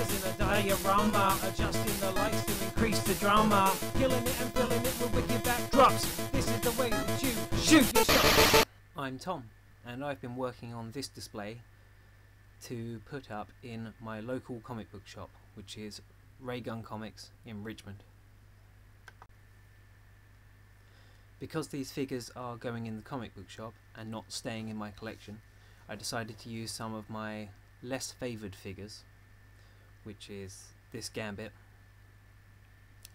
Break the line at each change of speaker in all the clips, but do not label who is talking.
figures in a diorama, adjusting the lights to increase the drama, killing it and filling it with wicked backdrops. This is the way that you shoot your shot. I'm Tom, and I've been working on this display to put up in my local comic book shop, which is Ray Gun Comics in Richmond. Because these figures are going in the comic book shop and not staying in my collection, I decided to use some of my less favoured figures, which is this Gambit,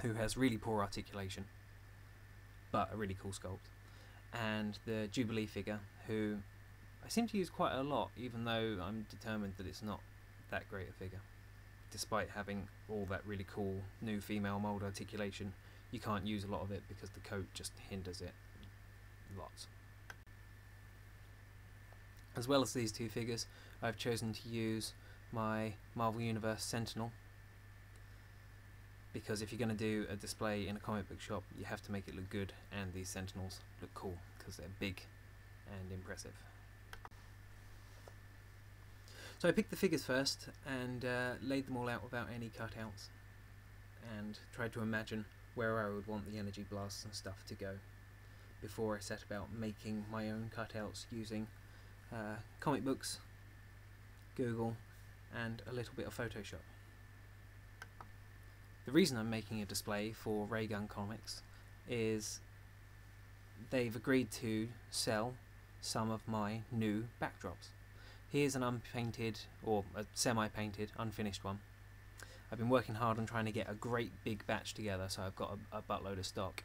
who has really poor articulation but a really cool sculpt, and the Jubilee figure, who I seem to use quite a lot, even though I'm determined that it's not that great a figure. Despite having all that really cool new female mould articulation, you can't use a lot of it because the coat just hinders it lots. As well as these two figures, I've chosen to use my Marvel Universe Sentinel, because if you're going to do a display in a comic book shop, you have to make it look good, and these Sentinels look cool because they're big and impressive. So I picked the figures first and laid them all out without any cutouts, and tried to imagine where I would want the energy blasts and stuff to go before I set about making my own cutouts using comic books, Google, and a little bit of Photoshop. The reason I'm making a display for Ray Gun Comics is they've agreed to sell some of my new backdrops. Here's an unpainted, or a semi-painted, unfinished one. I've been working hard on trying to get a great big batch together, so I've got a buttload of stock.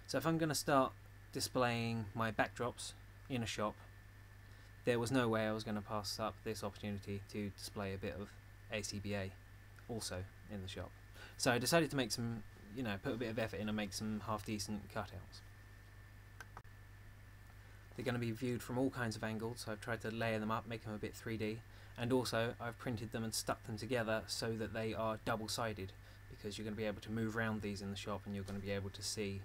So if I'm going to start displaying my backdrops in a shop, there was no way I was going to pass up this opportunity to display a bit of ACBA also in the shop. So I decided to make some, put a bit of effort in and make some half-decent cutouts. They're going to be viewed from all kinds of angles, so I've tried to layer them up, make them a bit 3D, and also I've printed them and stuck them together so that they are double-sided, because you're going to be able to move around these in the shop and you're going to be able to see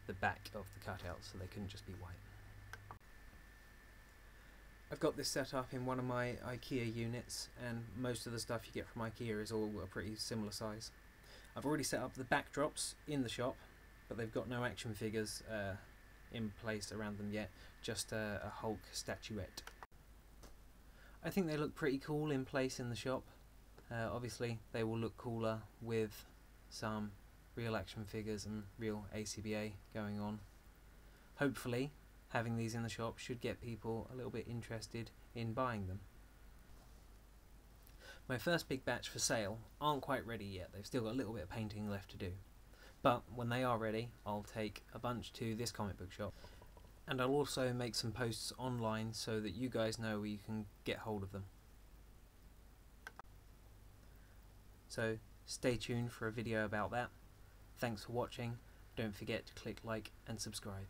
the back of the cutout, so they couldn't just be white. I've got this set up in one of my IKEA units, and most of the stuff you get from IKEA is all a pretty similar size. I've already set up the backdrops in the shop, but they've got no action figures in place around them yet, just a Hulk statuette. I think they look pretty cool in place in the shop. Obviously they will look cooler with some real action figures and real ACBA going on. Hopefully having these in the shop should get people a little bit interested in buying them. My first big batch for sale aren't quite ready yet, they've still got a little bit of painting left to do. But when they are ready, I'll take a bunch to this comic book shop, and I'll also make some posts online so that you guys know where you can get hold of them. So stay tuned for a video about that. Thanks for watching. Don't forget to click like and subscribe.